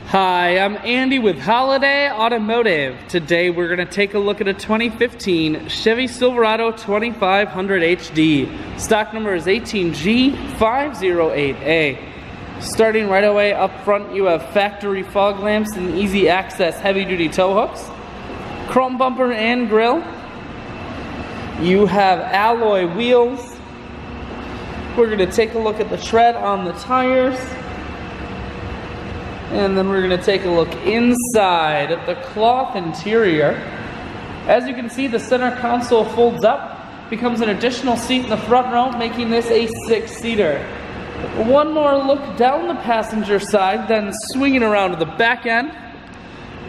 Hi, I'm Andy with Holiday Automotive. Today we're going to take a look at a 2015 Chevy Silverado 2500 HD. Stock number is 18G508A. Starting right away up front, you have factory fog lamps and easy access heavy duty tow hooks, chrome bumper and grille. You have alloy wheels. We're going to take a look at the tread on the tires. And then we're going to take a look inside at the cloth interior. As you can see, the center console folds up, becomes an additional seat in the front row, making this a 6-seater. One more look down the passenger side, then swinging around to the back end.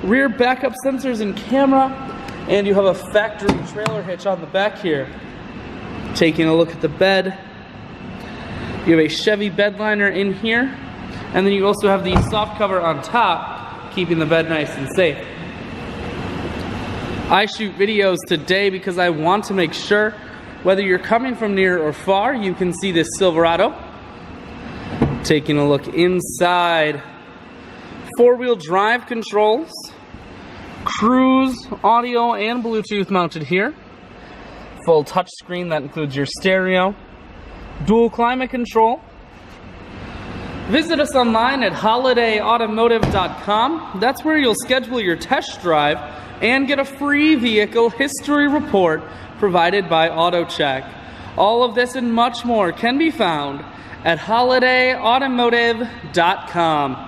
Rear backup sensors and camera, and you have a factory trailer hitch on the back here. Taking a look at the bed, you have a Chevy bed liner in here. And then you also have the soft cover on top, keeping the bed nice and safe. I shoot videos today because I want to make sure, whether you're coming from near or far, you can see this Silverado. Taking a look inside. 4-wheel drive controls. Cruise, audio, and Bluetooth mounted here. Full touchscreen that includes your stereo. Dual climate control. Visit us online at holidayautomotive.com. That's where you'll schedule your test drive and get a free vehicle history report provided by AutoCheck. All of this and much more can be found at holidayautomotive.com.